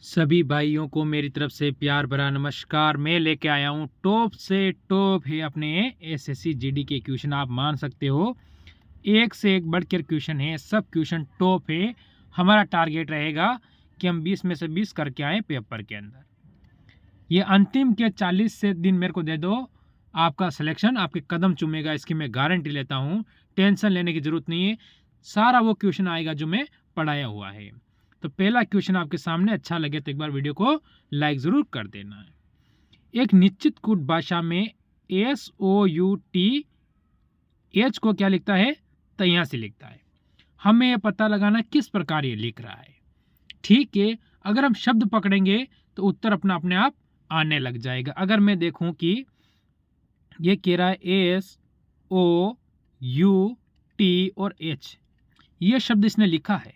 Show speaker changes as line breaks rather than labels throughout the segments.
सभी भाइयों को मेरी तरफ से प्यार भरा नमस्कार। मैं लेके आया हूँ टॉप से टॉप है अपने एसएससी जीडी के क्वेश्चन। आप मान सकते हो एक से एक बढ़कर क्वेश्चन है, सब क्वेश्चन टॉप है। हमारा टारगेट रहेगा कि हम 20 में से 20 करके आए पेपर के अंदर। ये अंतिम के 40 से दिन मेरे को दे दो, आपका सिलेक्शन आपके कदम चूमेगा, इसकी मैं गारंटी लेता हूँ। टेंशन लेने की ज़रूरत नहीं है, सारा वो क्वेश्चन आएगा जो मैं पढ़ाया हुआ है। तो पहला क्वेश्चन आपके सामने, अच्छा लगे तो एक बार वीडियो को लाइक ज़रूर कर देना है। एक निश्चित कूट भाषा में SOUT H को क्या लिखता है, तो यहाँ से लिखता है। हमें यह पता लगाना किस प्रकार ये लिख रहा है। ठीक है, अगर हम शब्द पकड़ेंगे तो उत्तर अपने आप आने लग जाएगा। अगर मैं देखूं कि ये कह रहा है SOUT और H, ये शब्द इसने लिखा है,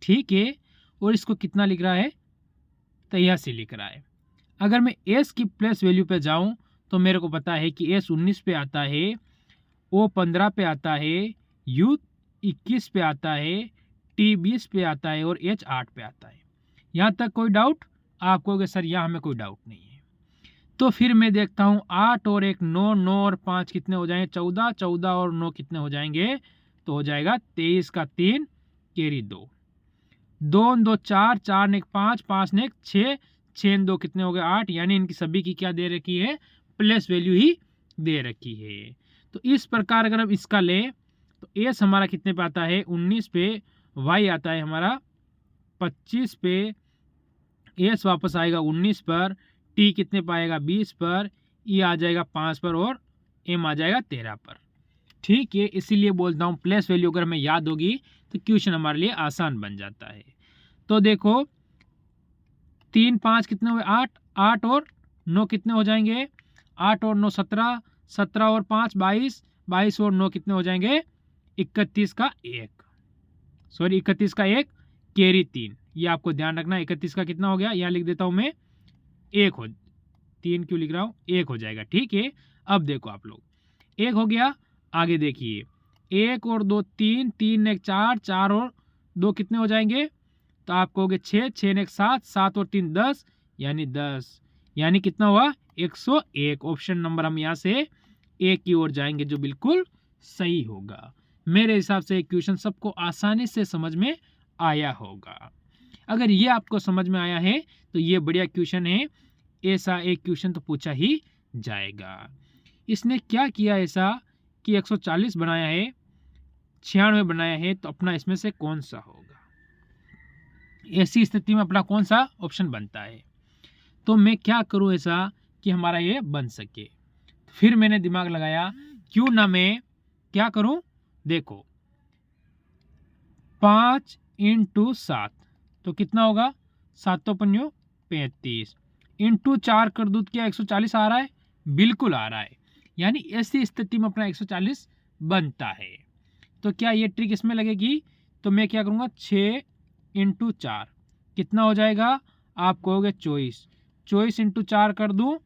ठीक है, और इसको कितना लिख रहा है, तो यहाँ से लिख रहा है। अगर मैं S की प्लेस वैल्यू पे जाऊं तो मेरे को पता है कि S 19 पे आता है, O 15 पे आता है, U 21 पे आता है, T 20 पे आता है और H 8 पे आता है। यहाँ तक कोई डाउट? आप कहोगे सर यहाँ हमें कोई डाउट नहीं है। तो फिर मैं देखता हूँ 8 और 1 9, 9 और 5 कितने हो जाएंगे, 14, 14 और 9 कितने हो जाएंगे, तो हो जाएगा 23 का 3 कैरी 2, 2 2 4, 4 ने 5, 5 ने 6, 6 2 कितने हो गए 8। यानी इनकी सभी की क्या दे रखी है, प्लस वैल्यू ही दे रखी है। तो इस प्रकार अगर हम इसका ले तो एस हमारा कितने पे आता है, 19 पे, वाई आता है हमारा 25 पे, एस वापस आएगा 19 पर, टी कितने पाएगा 20 पर, ई आ जाएगा 5 पर और एम आ जाएगा 13 पर। ठीक है, इसीलिए बोलता हूँ प्लस वैल्यू अगर हमें याद होगी तो क्वेश्चन हमारे लिए आसान बन जाता है। तो देखो 3 5 कितने हुए 8, 8 और 9 कितने हो जाएंगे, 8 और 9 17, 17 और 5 22, 22 और 9 कितने हो जाएंगे 31 का 1, सॉरी 31 का 1 कैरी 3। ये आपको ध्यान रखना, 31 का कितना हो गया, यहाँ लिख देता हूँ मैं 1 हो, 3 क्यों लिख रहा हूँ, 1 हो जाएगा। ठीक है, अब देखो आप लोग 1 हो गया, आगे देखिए 1 और 2 3, 3 1 4, 4 और 2 कितने हो जाएंगे, तो आप कहोगे 6, 6 ने 7, 7 और 3 10, यानी 10, यानी कितना हुआ 101। ऑप्शन नंबर हम यहाँ से एक की ओर जाएंगे जो बिल्कुल सही होगा। मेरे हिसाब से क्वेश्चन सबको आसानी से समझ में आया होगा। अगर ये आपको समझ में आया है तो ये बढ़िया क्वेश्चन है, ऐसा एक क्वेश्चन तो पूछा ही जाएगा। इसने क्या किया ऐसा कि 140 बनाया है, 96 बनाया है, तो अपना इसमें से कौन सा होगा, ऐसी स्थिति में अपना कौन सा ऑप्शन बनता है। तो मैं क्या करूं ऐसा कि हमारा ये बन सके। फिर मैंने दिमाग लगाया, क्यों ना मैं क्या करूं, देखो 5 × 7 तो कितना होगा, 7 तो 5 35, इंटू 4 कर दूं क्या 140 आ रहा है, बिल्कुल आ रहा है। यानी ऐसी स्थिति में अपना 140 बनता है। तो क्या ये ट्रिक इसमें लगेगी, तो मैं क्या करूँगा 6 × 4 कितना हो जाएगा, आप कहोगे 24, 24 × 4 कर दूं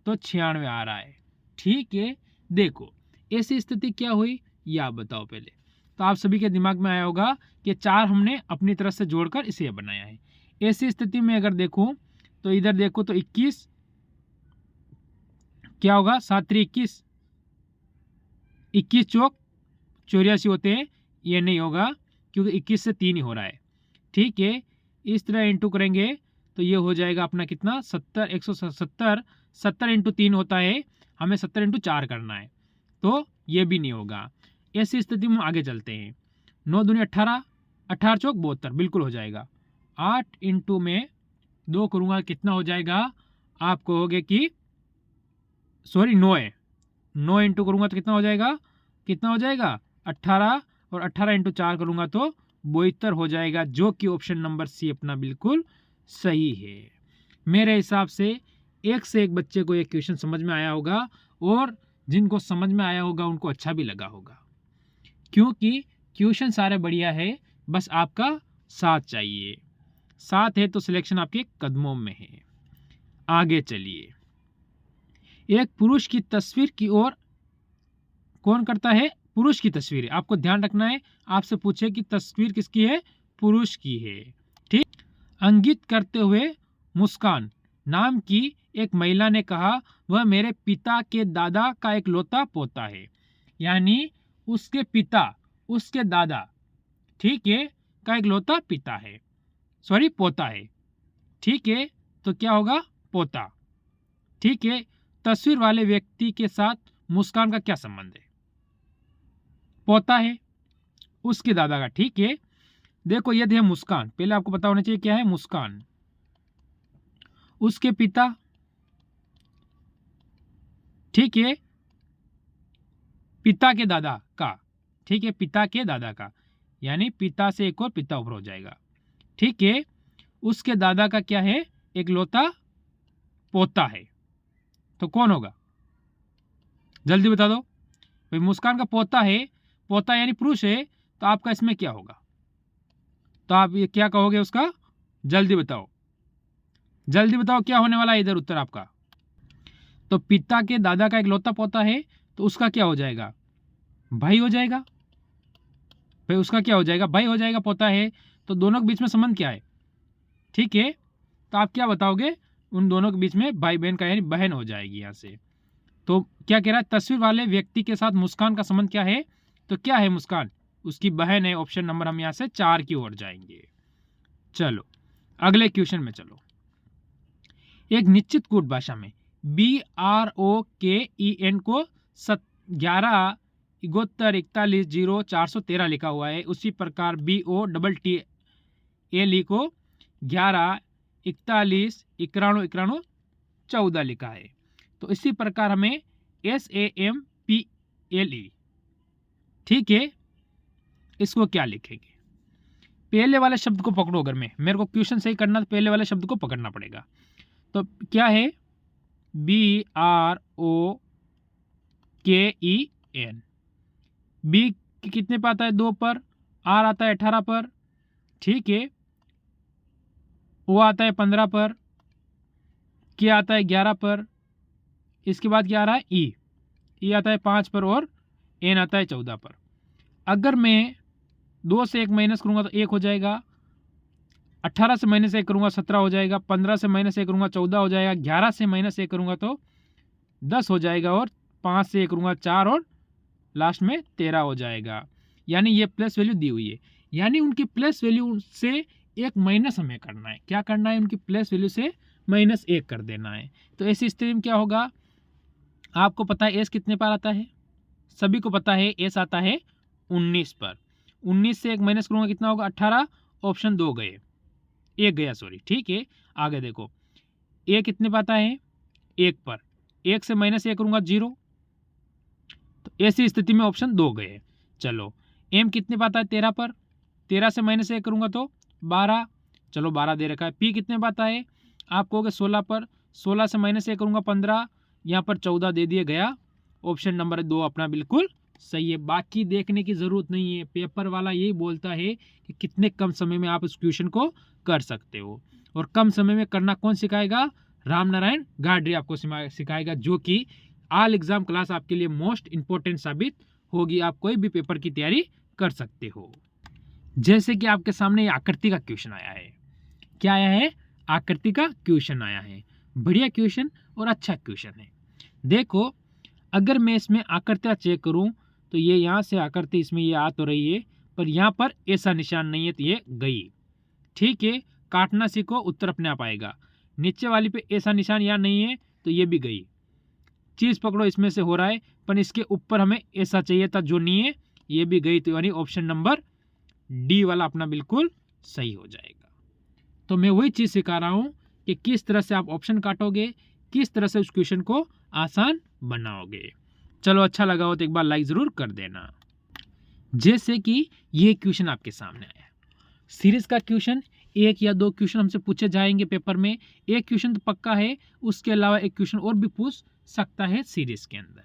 तो 96 आ रहा है। ठीक है, देखो ऐसी स्थिति क्या हुई ये आप बताओ पहले। तो आप सभी के दिमाग में आया होगा कि 4 हमने अपनी तरफ से जोड़कर इसे बनाया है। ऐसी स्थिति में अगर देखूं तो इधर देखो तो 21 क्या होगा, 7 3 21, 21 चौक 84 होते हैं, ये नहीं होगा क्योंकि 21 से 3 ही हो रहा है। ठीक है, इस तरह इंटू करेंगे तो ये हो जाएगा अपना कितना 70, 170, 70 × 3 होता है, हमें 70 × 4 करना है, तो ये भी नहीं होगा। ऐसी स्थिति में आगे चलते हैं, 9 दूनी 18, 18 चौक 72 बिल्कुल हो जाएगा। 8 × में 2 करूँगा कितना हो जाएगा, आप कहोगे कि सॉरी 9 है, 9 इंटू करूँगा तो कितना हो जाएगा, कितना हो जाएगा 18, और 18 × 4 करूँगा तो 72 हो जाएगा, जो कि ऑप्शन नंबर सी अपना बिल्कुल सही है। मेरे हिसाब से एक से एक बच्चे को ये क्वेश्चन समझ में आया होगा, और जिनको समझ में आया होगा उनको अच्छा भी लगा होगा, क्योंकि क्वेश्चन सारे बढ़िया है, बस आपका साथ चाहिए। साथ है तो सिलेक्शन आपके कदमों में है। आगे चलिए, एक पुरुष की तस्वीर की ओर कौन करता है, पुरुष की तस्वीर है, आपको ध्यान रखना है। आपसे पूछे कि तस्वीर किसकी है, पुरुष की है। ठीक, अंकित करते हुए मुस्कान नाम की एक महिला ने कहा वह मेरे पिता के दादा का एक लौता पोता है। यानी उसके पिता, उसके दादा, ठीक है, का एक लौता पिता है, सॉरी पोता है, ठीक है। तो क्या होगा? पोता, ठीक है। तस्वीर वाले व्यक्ति के साथ मुस्कान का क्या संबंध है? पोता है उसके दादा का, ठीक है। देखो यदि है मुस्कान, पहले आपको पता होना चाहिए क्या है मुस्कान। उसके पिता, ठीक है, पिता के दादा का, ठीक है, पिता के दादा का, यानी पिता से एक और पिता ऊपर हो जाएगा, ठीक है। उसके दादा का क्या है? एक लौता पोता है। तो कौन होगा? जल्दी बता दो भाई। मुस्कान का पोता है, पोता यानी पुरुष है, तो आपका इसमें क्या होगा? तो आप ये क्या कहोगे उसका? जल्दी बताओ, जल्दी बताओ क्या होने वाला है इधर उत्तर आपका। तो पिता के दादा का एक लौता पोता है, तो उसका क्या हो जाएगा? भाई हो जाएगा। भाई उसका क्या हो जाएगा? भाई हो जाएगा। पोता है तो दोनों के बीच में संबंध क्या है? ठीक है, तो आप क्या बताओगे? उन दोनों के बीच में भाई बहन का यानी बहन हो जाएगी यहाँ से। तो क्या कह रहा है? तस्वीर वाले व्यक्ति के साथ मुस्कान का संबंध क्या है? तो क्या है मुस्कान? उसकी बहन है। ऑप्शन नंबर हम यहाँ से 4 की ओर जाएंगे। चलो अगले क्वेश्चन में चलो। एक निश्चित कोड भाषा में BROKEN को 11 71 41 0 413 लिखा हुआ है। उसी प्रकार BOTTALE को 11 41 91 91 14 लिखा है। तो इसी प्रकार हमें SAMPLE, ठीक है, इसको क्या लिखेंगे? पहले वाले शब्द को पकड़ो। अगर मेरे को क्वेश्चन सही करना तो पहले वाले शब्द को पकड़ना पड़ेगा। तो क्या है? BROKEN। बी कितने पे आता है? 2 पर। आर आता है 18 पर, ठीक है। ओ आता है 15 पर। के आता है 11 पर। इसके बाद क्या आ रहा है? ई आता है 5 पर और एन आता है 14 पर। अगर मैं 2 से 1 माइनस करूंगा तो 1 हो जाएगा। 18 से माइनस 1 करूंगा 17 हो जाएगा। 15 से माइनस 1 करूंगा 14 हो जाएगा। 11 से माइनस 1 करूंगा तो 10 हो जाएगा। और 5 से 1 करूंगा 4 और लास्ट में 13 हो जाएगा। यानी ये प्लस वैल्यू दी हुई है, यानी उनकी प्लस वैल्यू से एक माइनस हमें करना है। क्या करना है? उनकी प्लस वैल्यू से -1 कर देना है। तो ऐसी स्थिति में क्या होगा? आपको पता है एस कितने पर आता है? सभी को पता है एस आता है 19 पर। 19 से 1 माइनस करूंगा कितना होगा? 18। ऑप्शन 2 गए, 1 गया, सॉरी, ठीक है। आगे देखो, ए कितने पर आता है? 1 पर। 1 से -1 करूंगा 0। तो ऐसी स्थिति में ऑप्शन 2 गए। चलो एम कितने पर आता है? 13 पर। 13 से -1 करूंगा तो 12। चलो 12 दे रखा है। पी कितने पर आता है? आप कहोगे 16 पर। 16 से -1 करूंगा 15। यहाँ पर 14 दे दिए, गया। ऑप्शन नंबर 2 अपना बिल्कुल सही है। बाकी देखने की जरूरत नहीं है। पेपर वाला यही बोलता है कि कितने कम समय में आप इस क्वेश्चन को कर सकते हो। और कम समय में करना कौन सिखाएगा? रामनारायण गाडरे आपको सिखाएगा, जो कि ऑल एग्जाम क्लास आपके लिए मोस्ट इंपॉर्टेंट साबित होगी। आप कोई भी पेपर की तैयारी कर सकते हो। जैसे कि आपके सामने आकृति का क्वेश्चन आया है। क्या आया है? आकृति का क्वेश्चन आया है। बढ़िया क्वेश्चन और अच्छा क्वेश्चन है। देखो अगर मैं इसमें आकृतियाँ चेक करूं तो ये यहाँ से आकृति इसमें ये आ तो रही है, पर यहाँ पर ऐसा निशान नहीं है, तो ये गई, ठीक है। काटना सीखो, उत्तर अपने आप आएगा। नीचे वाली पे ऐसा निशान यहाँ नहीं है तो ये भी गई। चीज़ पकड़ो, इसमें से हो रहा है, पर इसके ऊपर हमें ऐसा चाहिए था जो नहीं है, ये भी गई। तो यानी ऑप्शन नंबर डी वाला अपना बिल्कुल सही हो जाएगा। तो मैं वही चीज़ सिखा रहा हूँ कि किस तरह से आप ऑप्शन काटोगे, किस तरह से उस क्वेश्चन को आसान बनाओगे। चलो अच्छा लगा हो तो एक बार लाइक ज़रूर कर देना। जैसे कि ये क्वेश्चन आपके सामने आया, सीरीज का क्वेश्चन 1 या 2 क्वेश्चन हमसे पूछे जाएंगे पेपर में। एक क्वेश्चन तो पक्का है, उसके अलावा एक क्वेश्चन और भी पूछ सकता है सीरीज के अंदर।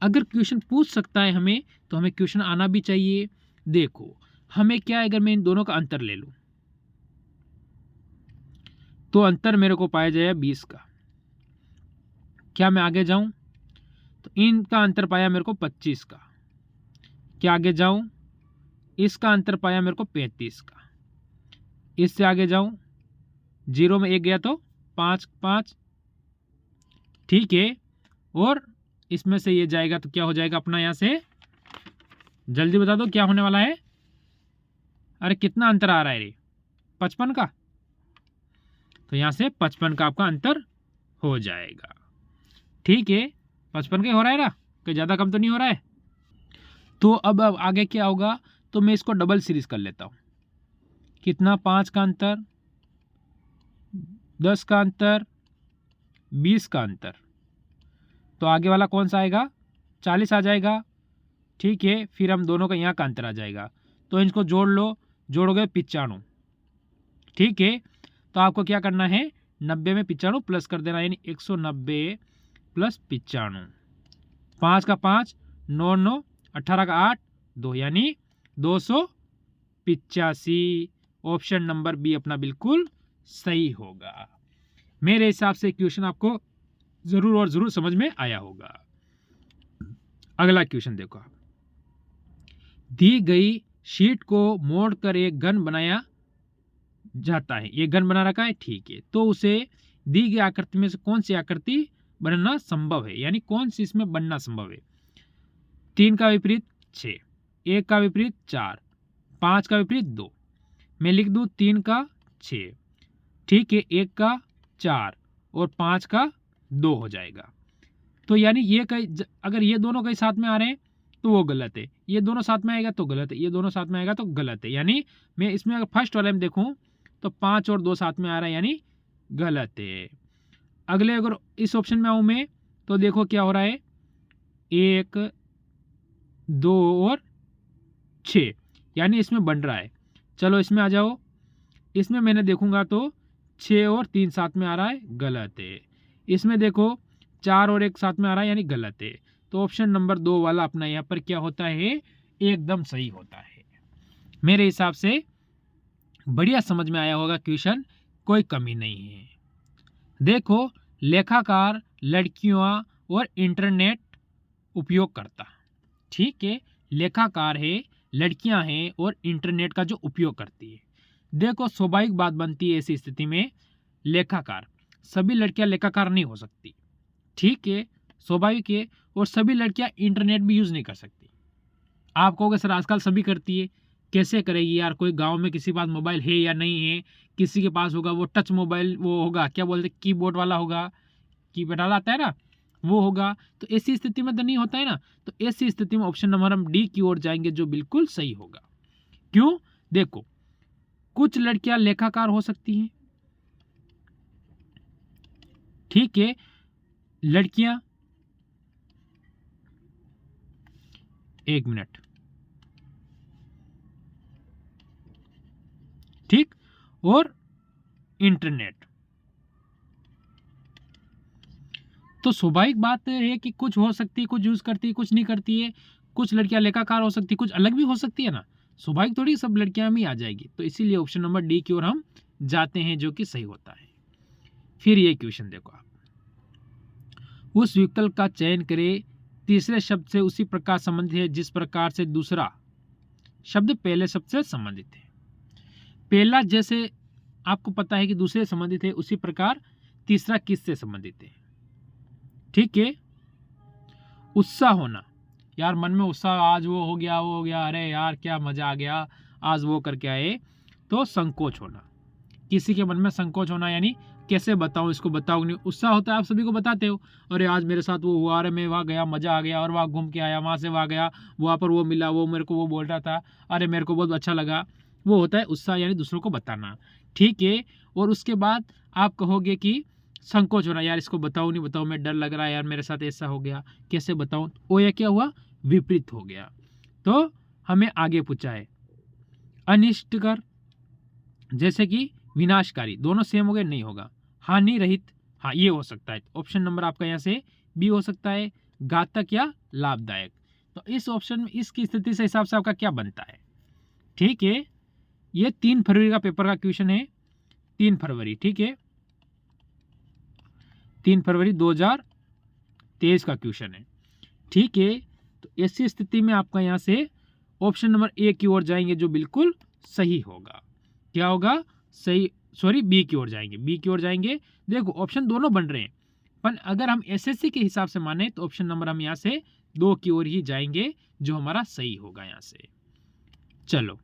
अगर क्वेश्चन पूछ सकता है हमें, तो हमें क्वेश्चन आना भी चाहिए। देखो हमें क्या है, अगर मैं इन दोनों का अंतर ले लूं तो अंतर मेरे को पाया जाए 20 का। क्या मैं आगे जाऊं तो इनका अंतर पाया मेरे को 25 का। क्या आगे जाऊं, इसका अंतर पाया मेरे को 35 का। इससे आगे जाऊं, 0 में 1 गया तो 5 5, ठीक है। और इसमें से ये जाएगा तो क्या हो जाएगा अपना यहाँ से, जल्दी बता दो क्या होने वाला है। अरे कितना अंतर आ रहा है रे, 55 का, तो यहाँ से 55 का आपका अंतर हो जाएगा, ठीक है। 55 का हो रहा है ना, कोई ज़्यादा कम तो नहीं हो रहा है। तो अब आगे क्या होगा, तो मैं इसको डबल सीरीज कर लेता हूँ। कितना, 5 का अंतर, 10 का अंतर, 20 का अंतर, तो आगे वाला कौन सा आएगा, 40 आ जाएगा, ठीक है। फिर हम दोनों का यहाँ का अंतर आ जाएगा, तो इनको जोड़ लो, जोड़ोगे 95, ठीक है। तो आपको क्या करना है, 90 में 95 प्लस कर देना, यानी 190 प्लस 95, 5 का 5, 9 9, 18 का 8, 2 यानी 285। ऑप्शन नंबर बी अपना बिल्कुल सही होगा। मेरे हिसाब से क्वेश्चन आपको जरूर और जरूर समझ में आया होगा। अगला क्वेश्चन देखो आप, दी गई शीट को मोड़कर एक गन बनाया जाता है, ये गन बना रखा है, ठीक है। तो उसे दी गई आकृति में से कौन सी आकृति बनना संभव है, यानी कौन सी इसमें बनना संभव है। 3 का विपरीत 6, 1 का विपरीत 4, 5 का विपरीत 2। मैं लिख दूं 3 का 6, ठीक है, 1 का 4 और 5 का 2 हो जाएगा। तो यानी ये कई, अगर ये दोनों कई साथ में आ रहे हैं तो वो गलत है, ये दोनों साथ में आएगा तो गलत है, ये दोनों साथ में आएगा तो गलत है। यानी मैं इसमें अगर फर्स्ट वाले में देखूं तो 5 और 2 साथ में आ रहा है, यानी गलत है। अगले अगर इस ऑप्शन में आऊं मैं, तो देखो क्या हो रहा है, 1 2 और 6, यानी इसमें बन रहा है। चलो इसमें आ जाओ, इसमें मैंने देखूंगा तो 6 और 3 साथ में आ रहा है, गलत है। इसमें देखो 4 और 1 साथ में आ रहा है, यानी गलत है। तो ऑप्शन नंबर 2 वाला अपना यहाँ पर क्या होता है, एकदम सही होता है। मेरे हिसाब से बढ़िया समझ में आया होगा क्वेश्चन, कोई कमी नहीं है। देखो, लेखाकार लड़कियां और इंटरनेट उपयोग करता, ठीक है। लेखाकार है, लड़कियां हैं और इंटरनेट का जो उपयोग करती है। देखो, स्वाभाविक बात बनती है ऐसी स्थिति में, लेखाकार, सभी लड़कियां लेखाकार नहीं हो सकती, ठीक है, स्वाभाविक है। और सभी लड़कियां इंटरनेट भी यूज़ नहीं कर सकती। आप कहोगे सर आजकल सभी करती है, कैसे करेगी यार, कोई गांव में किसी के पास मोबाइल है या नहीं है, किसी के पास होगा वो टच मोबाइल, वो होगा क्या बोलते कीबोर्ड वाला होगा, कीपैड वाला आता है ना, वो होगा। तो ऐसी स्थिति में तो नहीं होता है ना। तो ऐसी स्थिति में ऑप्शन नंबर हम डी की ओर जाएंगे, जो बिल्कुल सही होगा। क्यों, देखो, कुछ लड़कियां लेखाकार हो सकती हैं, ठीक है, लड़कियां, एक मिनट, ठीक, और इंटरनेट। तो स्वाभाविक बात है कि कुछ हो सकती है, कुछ यूज करती है, कुछ नहीं करती है। कुछ लड़कियां लेखाकार हो सकती है, कुछ अलग भी हो सकती है ना। स्वाभाविक थोड़ी सब लड़कियां भी आ जाएगी। तो इसीलिए ऑप्शन नंबर डी की ओर हम जाते हैं, जो कि सही होता है। फिर ये क्वेश्चन देखो आप, उस विकल्प का चयन करें तीसरे शब्द से उसी प्रकार संबंधित है जिस प्रकार से दूसरा शब्द पहले शब्द से संबंधित है। पहला जैसे आपको पता है कि दूसरे संबंधित है, उसी प्रकार तीसरा किससे संबंधित है, ठीक है। उत्साह होना, यार मन में उत्साह, आज वो हो गया, वो हो गया, अरे यार क्या मजा आ गया, आज वो करके आए। तो संकोच होना, किसी के मन में संकोच होना, यानी कैसे बताऊं, इसको बताऊं नहीं। उत्साह होता है, आप सभी को बताते हो, अरे आज मेरे साथ वो हुआ, अरे मैं वहाँ गया, मजा आ गया, और वहाँ घूम के आया, वहाँ से वहाँ गया, वहाँ पर वो मिला, वो मेरे को वो बोल रहा था, अरे मेरे को बहुत अच्छा लगा। वो होता है उत्साह, यानी दूसरों को बताना, ठीक है। और उसके बाद आप कहोगे कि संकोच होना, यार इसको बताऊं नहीं बताऊं, मैं डर लग रहा है यार, मेरे साथ ऐसा हो गया, कैसे बताऊं। वो यह क्या हुआ, विपरीत हो गया। तो हमें आगे पूछा है अनिष्टकर, जैसे कि विनाशकारी, दोनों सेम हो गए, नहीं होगा। हानि रहित, हाँ ये हो सकता है। ऑप्शन नंबर आपका यहाँ से बी हो सकता है, घातक या लाभदायक। तो इस ऑप्शन में, इसकी स्थिति से हिसाब से आपका क्या बनता है, ठीक है। ये 3 फरवरी का पेपर का क्वेश्चन है, 3 फरवरी, ठीक है, 3 फरवरी 2023 का क्वेश्चन है, ठीक है। तो ऐसी स्थिति में आपका यहाँ से ऑप्शन नंबर ए की ओर जाएंगे, जो बिल्कुल सही होगा। क्या होगा, सही सॉरी बी की ओर जाएंगे, बी की ओर जाएंगे। देखो ऑप्शन दोनों बन रहे हैं, पर अगर हम एसएससी के हिसाब से माने तो ऑप्शन नंबर हम यहाँ से 2 की ओर ही जाएंगे, जो हमारा सही होगा यहाँ से। चलो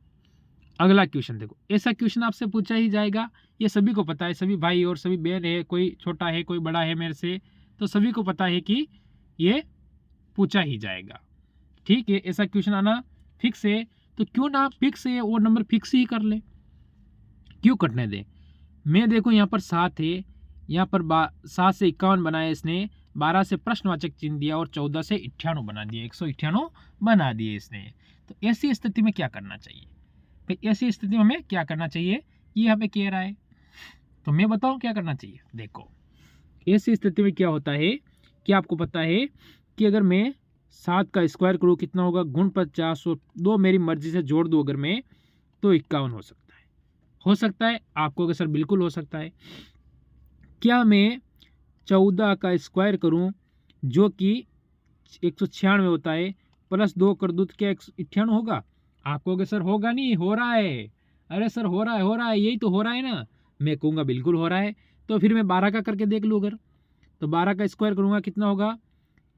अगला क्वेश्चन देखो, ऐसा क्वेश्चन आपसे पूछा ही जाएगा, ये सभी को पता है, सभी भाई और सभी बहन है, कोई छोटा है कोई बड़ा है मेरे से, तो सभी को पता है कि ये पूछा ही जाएगा। ठीक है, ऐसा क्वेश्चन आना फिक्स है, तो क्यों ना फिक्स है और नंबर फिक्स ही कर ले, क्यों कटने दे। मैं देखो यहाँ पर 7 है, यहाँ पर 7 से 51 बनाया इसने, 12 से प्रश्नवाचक चिन्ह दिया और 14 से 98 बना दिया, 198 बना दिए इसने। तो ऐसी स्थिति में क्या करना चाहिए भाई, ऐसी स्थिति में हमें क्या करना चाहिए, ये हमें कह रहा है, तो मैं बताऊं क्या करना चाहिए। देखो ऐसी स्थिति में क्या होता है कि आपको पता है कि अगर मैं 7 का स्क्वायर करूँ कितना होगा, गुण 50 और 2 मेरी मर्जी से जोड़ दूँ अगर मैं, तो 51 हो सकता है। हो सकता है आपको अगर सर बिल्कुल हो सकता है। क्या मैं 14 का स्क्वायर करूं जो कि 196 होता है, प्लस 2 कर दूं तो क्या 198 होगा। आपको अगर सर होगा नहीं, हो रहा है, अरे सर हो रहा है, यही तो हो रहा है ना, मैं कहूँगा बिल्कुल हो रहा है। तो फिर मैं 12 का करके देख लूँ, अगर तो 12 का स्क्वायर करूँगा कितना होगा,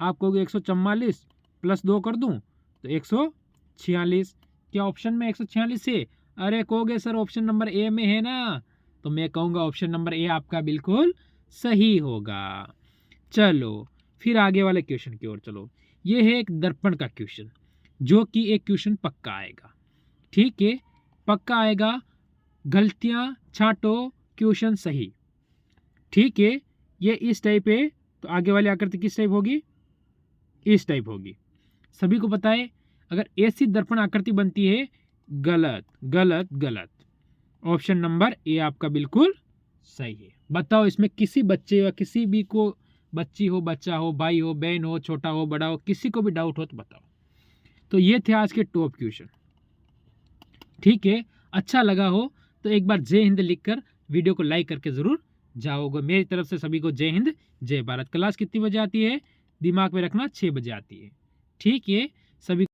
आप कहोगे 144 प्लस 2 कर दूँ तो 146। क्या ऑप्शन में 146 है, अरे कहोगे सर ऑप्शन नंबर ए में है ना, तो मैं कहूँगा ऑप्शन नंबर ए आपका बिल्कुल सही होगा। चलो फिर आगे वाले क्वेश्चन की ओर चलो, ये है एक दर्पण का क्वेश्चन, जो कि एक क्वेश्चन पक्का आएगा। ठीक है, पक्का आएगा, गलतियां छांटो, क्वेश्चन सही। ठीक है, ये इस टाइप है, तो आगे वाली आकृति किस टाइप होगी, इस टाइप होगी। सभी को पता है अगर ऐसी दर्पण आकृति बनती है, गलत गलत गलत, ऑप्शन नंबर ए आपका बिल्कुल सही है। बताओ इसमें किसी बच्चे या किसी भी को, बच्ची हो बच्चा हो भाई हो बहन हो छोटा हो बड़ा हो, किसी को भी डाउट हो तो बताओ। तो ये थे आज के टॉप क्वेश्चन। ठीक है, अच्छा लगा हो तो एक बार जय हिंद लिखकर वीडियो को लाइक करके जरूर जाओगे। मेरी तरफ से सभी को जय हिंद जय भारत। क्लास कितनी बजे आती है, दिमाग में रखना 6 बजे आती है। ठीक है, सभी